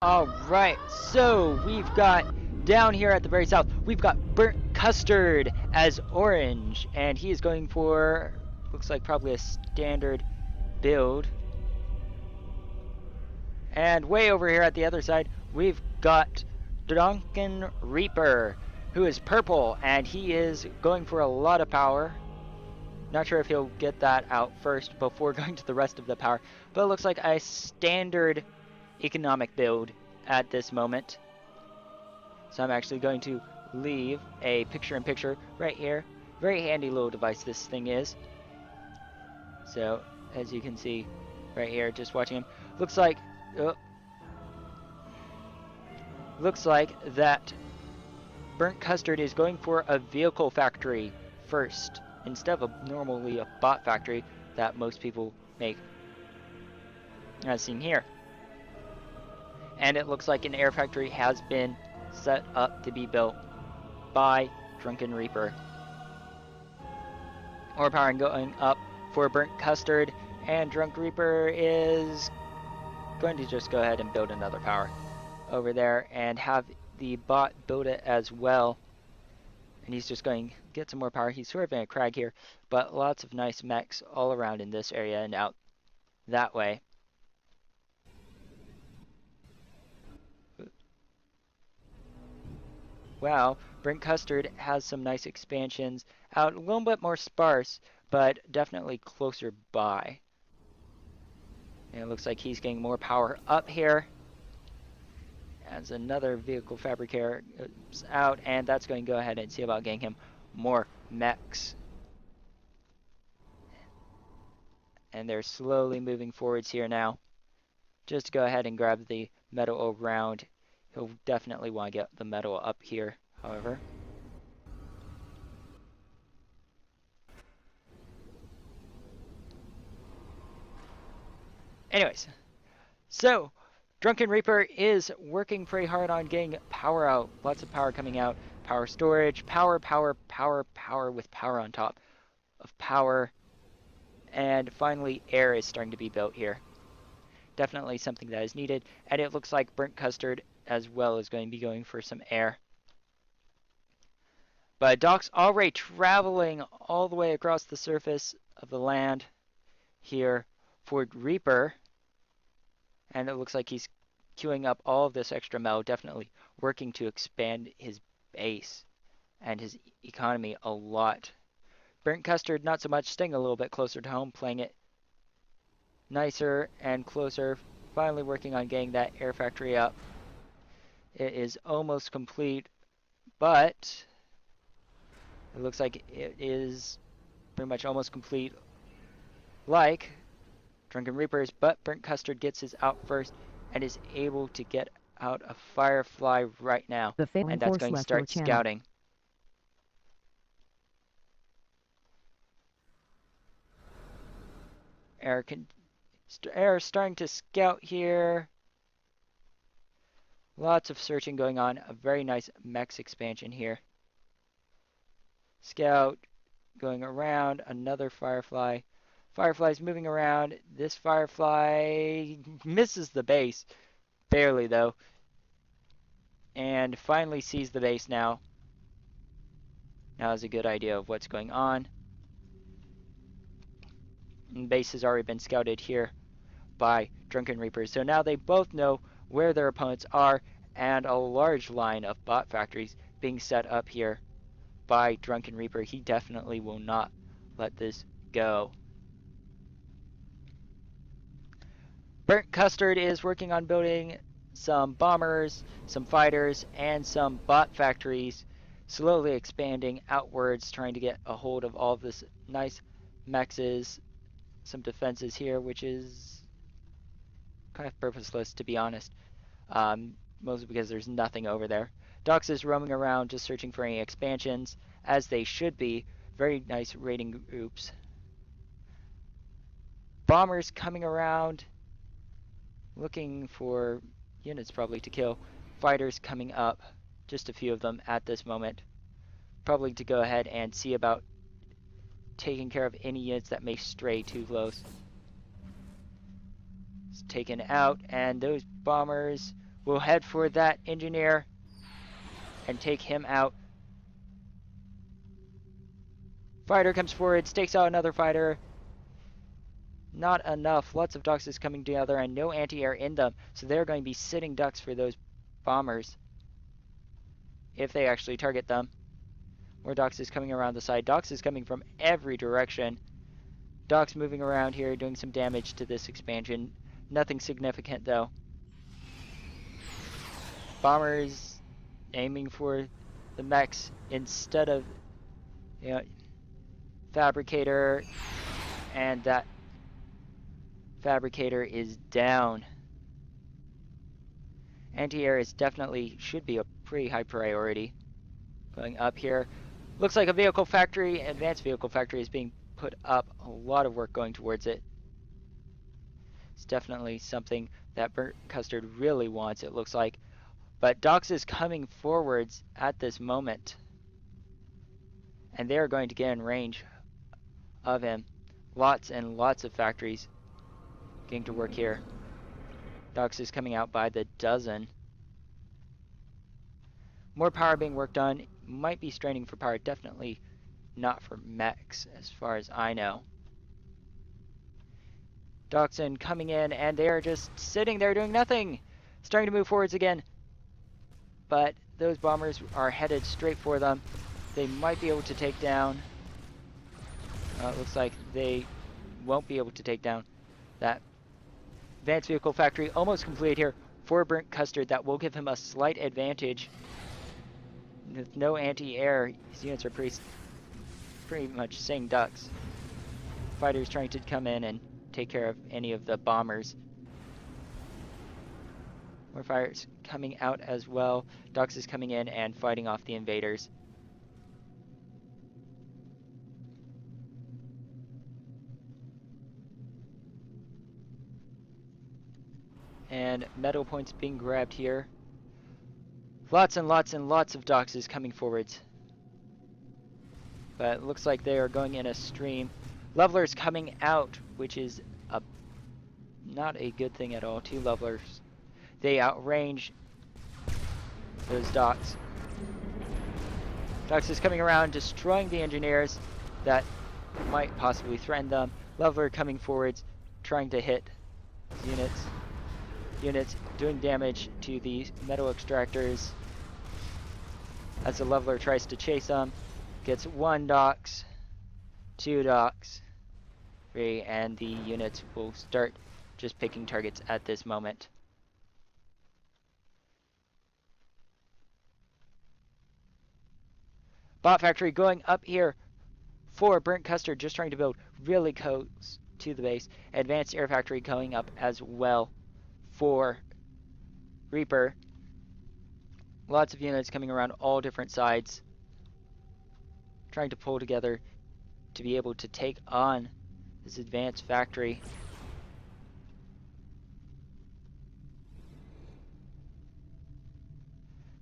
Alright, so we've got down here at the very south, we've got Burntcustard as orange, and he is going for, looks like probably a standard build. And way over here at the other side, we've got Drunken Reaper, who is purple, and he is going for a lot of power. Not sure if he'll get that out first before going to the rest of the power, but it looks like a standard economic build at this moment. So I'm actually going to leave a picture-in-picture right here. Very handy little device this thing is. So as you can see right here, just watching him, looks like that Burntcustard is going for a vehicle factory first, instead of normally a bot factory that most people make, as seen here. And it looks like an air factory has been set up to be built by Drunken Reaper. More power going up for Burntcustard, and Drunken Reaper is going to just go ahead and build another power over there and have the bot build it as well. And he's just going to get some more power. He's sort of in a crag here, but lots of nice mechs all around in this area and out that way. Wow, Burntcustard has some nice expansions out, a little bit more sparse, but definitely closer by. And it looks like he's getting more power up here. As another vehicle fabricator is out, and that's going to go ahead and see about getting him more mechs. And they're slowly moving forwards here now. Just go ahead and grab the metal around. He'll definitely want to get the metal up here, however. Anyways, so Drunken Reaper is working pretty hard on getting power out. Lots of power coming out. Power storage, power with power on top of power. And finally, air is starting to be built here. Definitely something that is needed. And it looks like Burntcustard as well is going to be going for some air. But Doc's already traveling all the way across the surface of the land here for Reaper. And it looks like he's queuing up all of this extra metal, definitely working to expand his base and his economy a lot. Burntcustard not so much, staying a little bit closer to home, playing it nicer and closer, finally working on getting that air factory up. It is almost complete, but it looks like it is pretty much almost complete like Drunken Reapers, but Burntcustard gets his out first and is able to get out a Firefly right now. And that's going to start scouting. Air is starting to scout here. Lots of searching going on. A very nice mechs expansion here. Scout going around. Another Firefly. Firefly's moving around. This Firefly misses the base. Barely, though. And finally sees the base now. Now has a good idea of what's going on. And base has already been scouted here by Drunken Reapers. So now they both know where their opponents are, and a large line of bot factories being set up here by Drunken Reaper. He definitely will not let this go. Burntcustard is working on building some bombers, some fighters, and some bot factories, slowly expanding outwards, trying to get a hold of all of this nice mexes, some defenses here, which is kind of purposeless, to be honest, mostly because there's nothing over there. Dox is roaming around just searching for any expansions, as they should be. Very nice raiding groups. Bombers coming around, looking for units probably to kill. Fighters coming up, just a few of them at this moment. Probably to go ahead and see about taking care of any units that may stray too close. It's taken out, and those bombers will head for that engineer and take him out. Fighter comes forward, stakes out another fighter. Not enough. Lots of Doxes coming together and no anti-air in them. So they're going to be sitting ducks for those bombers. If they actually target them. More Doxes coming around the side. Doxes coming from every direction. Dox moving around here, doing some damage to this expansion. Nothing significant though. Bombers aiming for the mechs instead of, you know, Fabricator, and that Fabricator is down. Anti-air is definitely should be a pretty high priority. Going up here. Looks like a vehicle factory, advanced vehicle factory is being put up. A lot of work going towards it. It's definitely something that Burntcustard really wants, it looks like. But Dox is coming forwards at this moment. And they are going to get in range of him. Lots and lots of factories getting to work here. Dox is coming out by the dozen. More power being worked on. Might be straining for power. Definitely not for mechs as far as I know. Doxon coming in and they are just sitting there doing nothing. Starting to move forwards again. But those bombers are headed straight for them. They might be able to take down. It looks like they won't be able to take down that advanced vehicle factory. Almost complete here for Burntcustard. That will give him a slight advantage. With no anti-air, his units are pretty much sitting ducks. Fighters trying to come in and take care of any of the bombers. More fighters coming out as well. Dox is coming in and fighting off the invaders. And medal points being grabbed here. Lots and lots and lots of Doxes coming forwards. But it looks like they are going in a stream. Levelers coming out, which is not a good thing at all. 2 levelers. They outrange those Dox. Dox is coming around, destroying the engineers that might possibly threaten them. Leveler coming forwards, trying to hit units. Units doing damage to the metal extractors. As the leveler tries to chase them, gets 1 Dox, 2 Dox, 3, and the units will start just picking targets at this moment. Bot factory going up here for Burntcustard, just trying to build really close to the base. Advanced air factory going up as well for Reaper. Lots of units coming around all different sides, trying to pull together to be able to take on this advanced factory.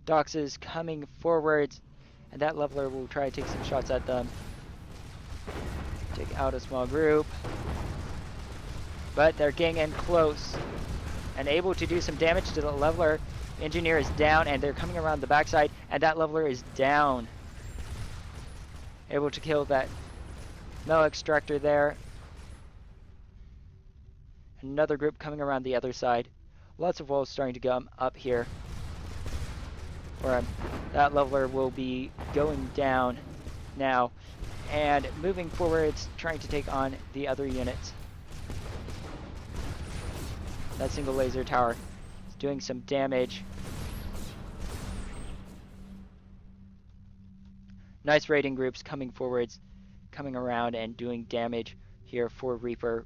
Dox is coming forwards, and that leveler will try to take some shots at them. Take out a small group. But they're getting in close and able to do some damage to the leveler. Engineer is down, and they're coming around the backside, and that leveler is down. Able to kill that metal extractor there. Another group coming around the other side. Lots of wolves starting to come up here. Or that leveler will be going down now and moving forwards, trying to take on the other units. That single laser tower is doing some damage. Nice raiding groups coming forwards, coming around and doing damage here for Reaper.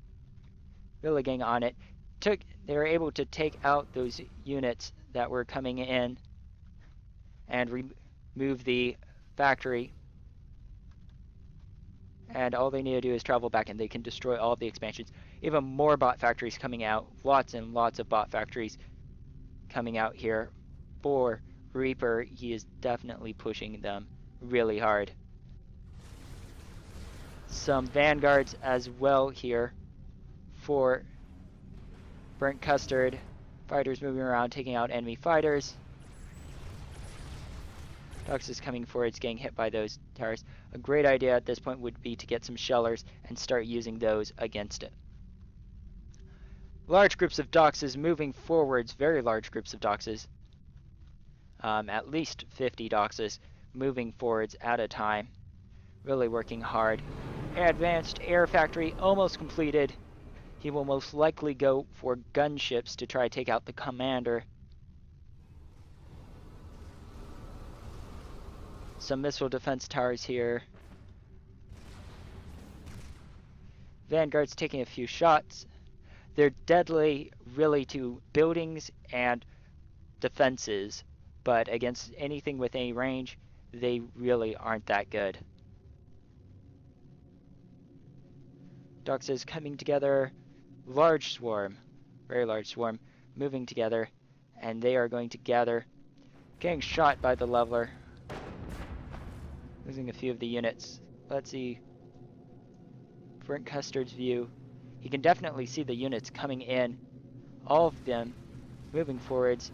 Really getting on it. They were able to take out those units that were coming in and remove the factory. And all they need to do is travel back and they can destroy all of the expansions. Even more bot factories coming out. Lots and lots of bot factories coming out here for Reaper. He is definitely pushing them really hard. Some vanguards as well here for Burntcustard. Fighters moving around, taking out enemy fighters. Dux is coming forward, it's getting hit by those towers. A great idea at this point would be to get some shellers and start using those against it. Large groups of Doxes moving forwards, very large groups of Doxes. At least 50 Doxes moving forwards at a time. Really working hard. Advanced Air Factory almost completed. He will most likely go for gunships to try to take out the commander. Some missile defense towers here. Vanguard's taking a few shots. They're deadly really to buildings and defenses, but against anything with any range, they really aren't that good. Doxes coming together. Large swarm, very large swarm, moving together, and they are going to gather. Getting shot by the leveler. Losing a few of the units. Let's see. Burntcustard's view. He can definitely see the units coming in. All of them moving forwards.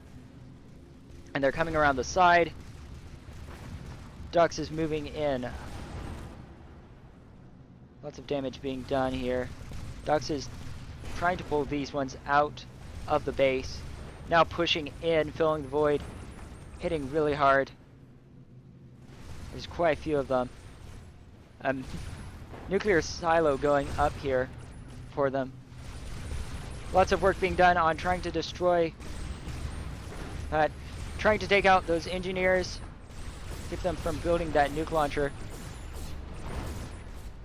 And they're coming around the side. Dux is moving in. Lots of damage being done here. Dux is trying to pull these ones out of the base. Now pushing in, filling the void. Hitting really hard. There's quite a few of them. Nuclear silo going up here for them. Lots of work being done on trying to destroy, trying to take out those engineers, keep them from building that nuke launcher.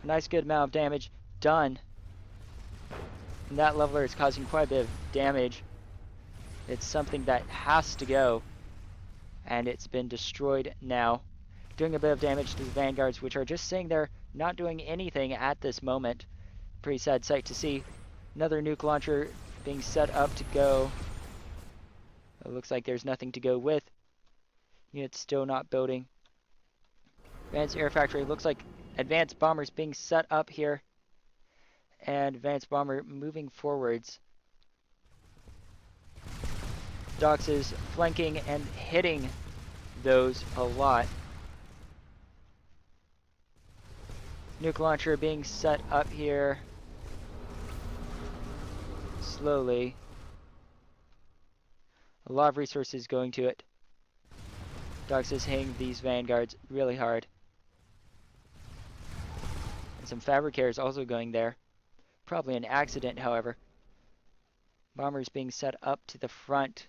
A nice good amount of damage done. And that leveler is causing quite a bit of damage. It's something that has to go. And it's been destroyed now. Doing a bit of damage to the vanguards, which are just sitting there, not doing anything at this moment. Pretty sad sight to see. Another nuke launcher being set up to go. It looks like there's nothing to go with. Units still not building. Advanced Air Factory looks like advanced bombers being set up here. And advanced bomber moving forwards. Dox is flanking and hitting those a lot. Nuke launcher being set up here. Slowly. A lot of resources going to it. Dox is hitting these vanguards really hard. And some fabricators also going there. Probably an accident, however. Bombers being set up to the front.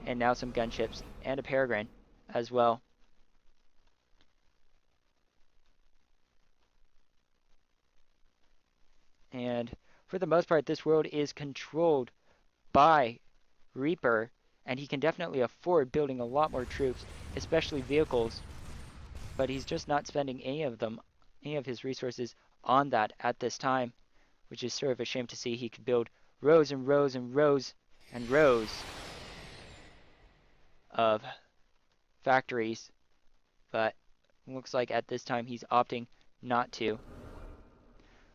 And now some gunships. And a peregrine as well. And for the most part, this world is controlled by Reaper. And he can definitely afford building a lot more troops, especially vehicles. But he's just not spending any of his resources on that at this time, which is sort of a shame to see. He could build rows and rows and rows and rows of factories, but looks like at this time he's opting not to.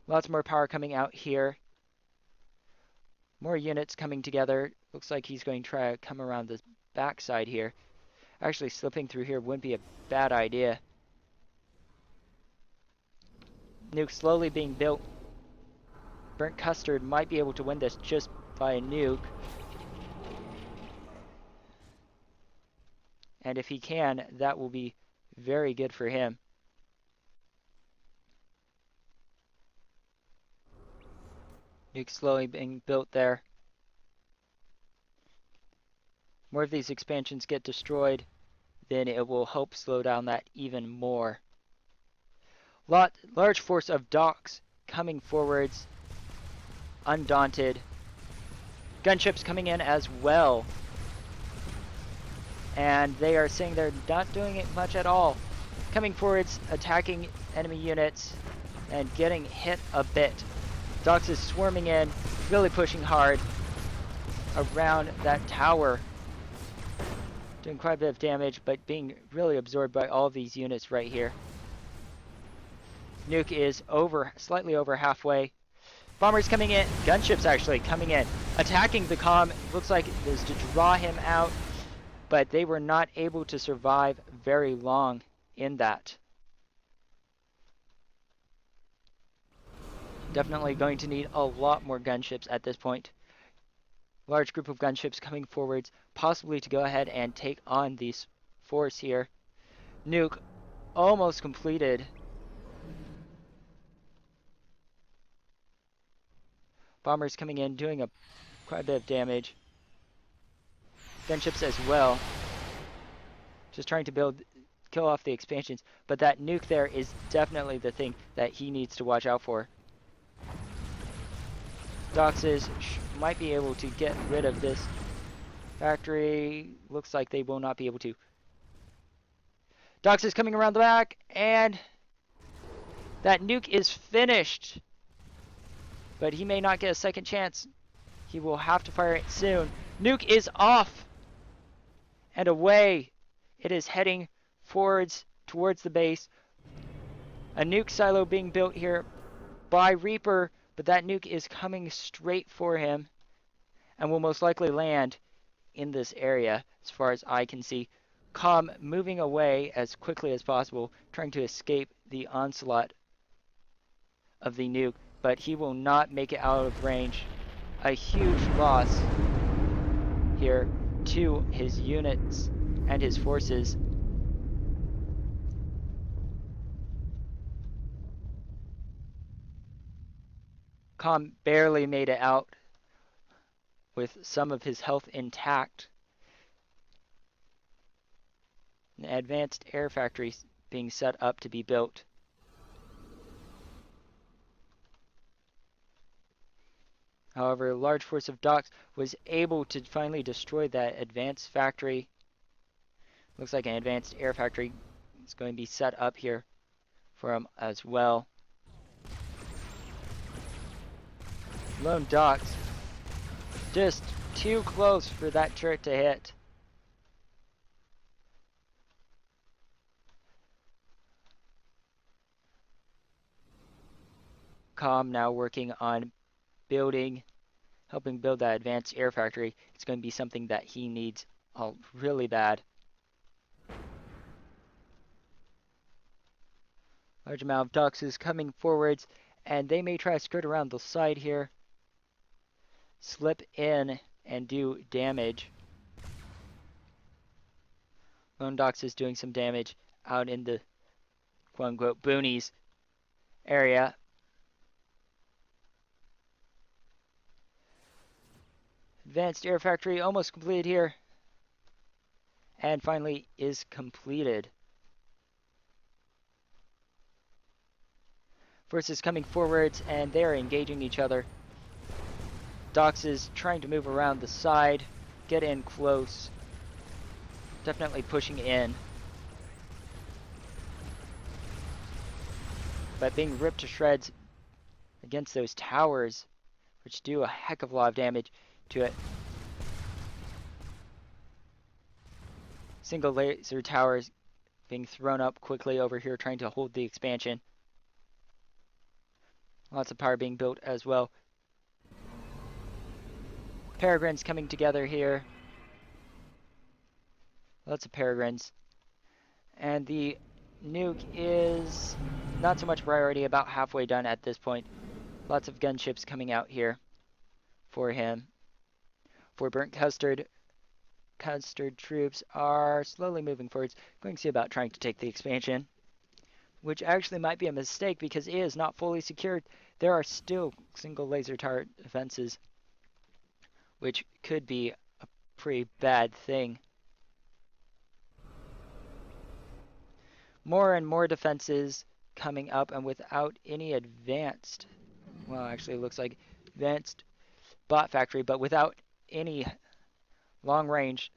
Lots more power coming out here. More units coming together. Looks like he's going to try to come around the backside here. Actually, slipping through here wouldn't be a bad idea. Nuke slowly being built. Burntcustard might be able to win this just by a nuke. And if he can, that will be very good for him. Nuke slowly being built there. More of these expansions get destroyed, then it will help slow down that even more. Large force of Dox coming forwards, undaunted. Gunships coming in as well. And they are saying they're not doing it much at all. Coming forwards, attacking enemy units, and getting hit a bit. Dox is swarming in, really pushing hard around that tower. Doing quite a bit of damage, but being really absorbed by all of these units right here. Nuke is slightly over halfway. Bombers coming in, gunships actually coming in. attacking the comm. Looks like it was to draw him out, but they were not able to survive very long in that. Definitely going to need a lot more gunships at this point. Large group of gunships coming forwards, possibly to go ahead and take on these force here. Nuke almost completed. Bombers coming in, doing quite a bit of damage. Gunships as well. Just trying to kill off the expansions. But that nuke there is definitely the thing that he needs to watch out for. Doxes might be able to get rid of this factory. Looks like they will not be able to. Dox is coming around the back, and that nuke is finished. But he may not get a second chance. He will have to fire it soon. Nuke is off and away. It is heading forwards towards the base. A nuke silo being built here by Reaper, but that nuke is coming straight for him and will most likely land in this area as far as I can see. Com moving away as quickly as possible, trying to escape the onslaught of the nuke, but he will not make it out of range. A huge loss here to his units and his forces. Com barely made it out with some of his health intact. An advanced air factory being set up to be built. However, a large force of Dox was able to finally destroy that advanced factory. Looks like an advanced air factory is going to be set up here for him as well. Lone Dox, just too close for that turret to hit. Com now working on helping build that advanced air factory. It's going to be something that he needs really bad. Large amount of Doxes coming forwards, and they may try to skirt around the side here, slip in and do damage. Lone Dox is doing some damage out in the quote-unquote boonies area. Advanced air factory almost completed here. And finally is completed. Forces coming forwards, and they are engaging each other. Dox is trying to move around the side, get in close. Definitely pushing in. But being ripped to shreds against those towers, which do a heck of a lot of damage to it. Single laser towers being thrown up quickly over here, trying to hold the expansion. Lots of power being built as well. Peregrines coming together here. Lots of peregrines. And the nuke is not so much priority, about halfway done at this point. Lots of gunships coming out here for him. For Burntcustard, troops are slowly moving forwards, going to see about trying to take the expansion, which actually might be a mistake because it is not fully secured. There are still single laser tower defenses, which could be a pretty bad thing. More and more defenses coming up, and without any advanced, well, actually it looks like advanced bot factory, but without any long-range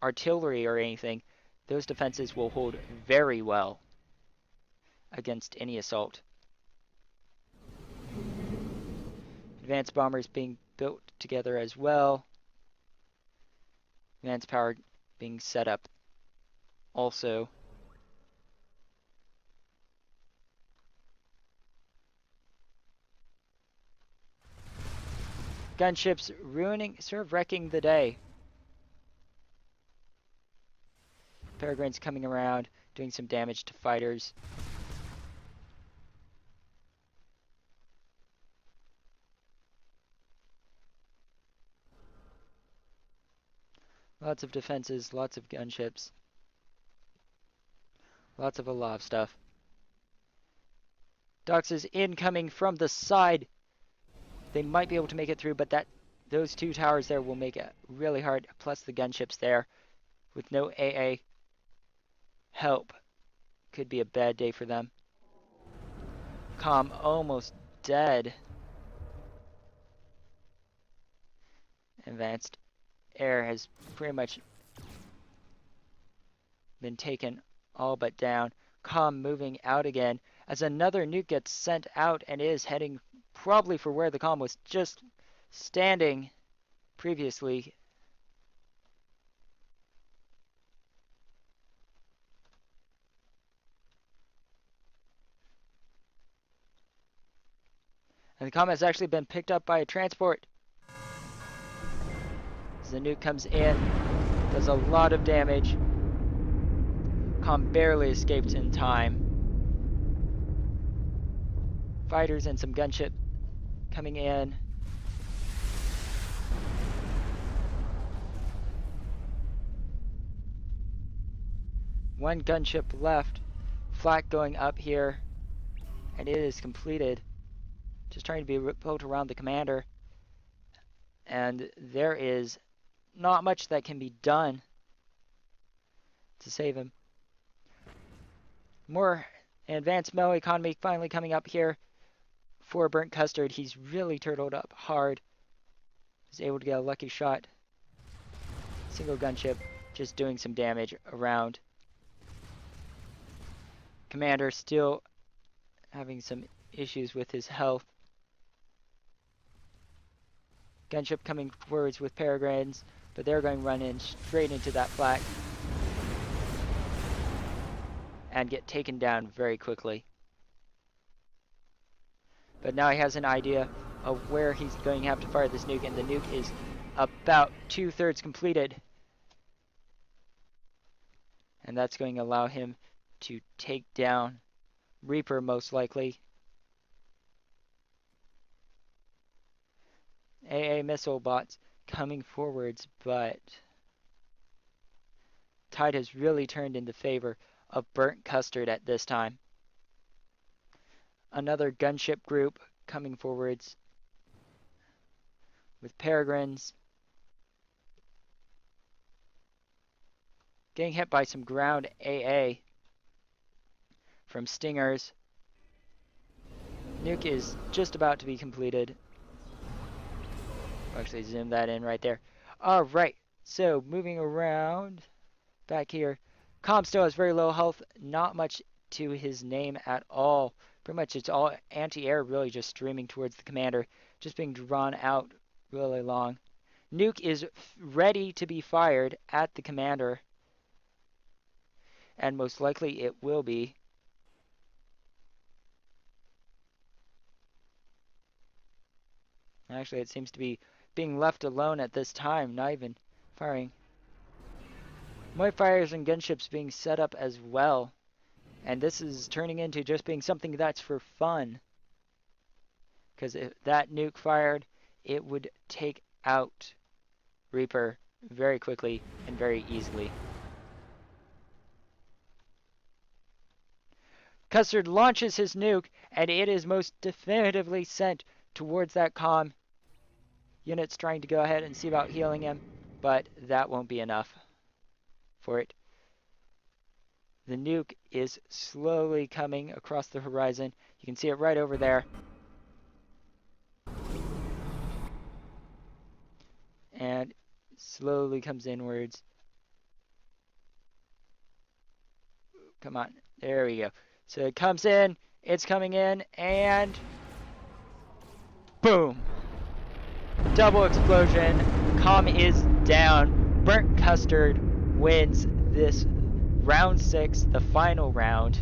artillery or anything, those defenses will hold very well against any assault. Advanced bombers being built together as well. Advanced power being set up also. Gunships ruining, sort of wrecking the day. Peregrine's coming around, doing some damage to fighters. Lots of defenses, lots of gunships. Lots of a lot of stuff. Dox is incoming from the side. They might be able to make it through, but those two towers there will make it really hard. Plus the gunships there with no AA help. Could be a bad day for them. Comm almost dead. Advanced air has pretty much been taken all but down. Comm moving out again as another nuke gets sent out and is heading probably for where the comm was just standing previously. And the comm has actually been picked up by a transport. As the nuke comes in, does a lot of damage. Comm barely escaped in time. Fighters and some gunship coming in. One gunship left. Flak going up here. And it is completed. Just trying to be built around the commander. And there is not much that can be done to save him. More advanced melee economy finally coming up here for Burntcustard. He's really turtled up hard. He's able to get a lucky shot. Single gunship just doing some damage around. Commander still having some issues with his health. Gunship coming forwards with Peregrines, but they're going to run in straight into that flak and get taken down very quickly. But now he has an idea of where he's going to have to fire this nuke, and the nuke is about 2/3 completed. And that's going to allow him to take down Reaper most likely. AA missile bots coming forwards, but tide has really turned in the favor of Burntcustard at this time. Another gunship group coming forwards with Peregrines. Getting hit by some ground AA from Stingers. Nuke is just about to be completed. I'll actually zoom that in right there. Alright, so moving around back here. Comm still has very low health, not much to his name at all. Pretty much it's all anti-air really just streaming towards the commander, just being drawn out really long. Nuke is ready to be fired at the commander, and most likely it will be. Actually, it seems to be being left alone at this time, not even firing. More fires and gunships being set up as well. And this is turning into just being something that's for fun. Because if that nuke fired, it would take out Reaper very quickly and very easily. Custard launches his nuke, and it is most definitively sent towards that comm. Unit's trying to go ahead and see about healing him, but that won't be enough for it. The nuke is slowly coming across the horizon. You can see it right over there. And slowly comes inwards. Come on, there we go. So it comes in, it's coming in, and boom! Double explosion. Comm is down. Burntcustard wins this round 6, the final round.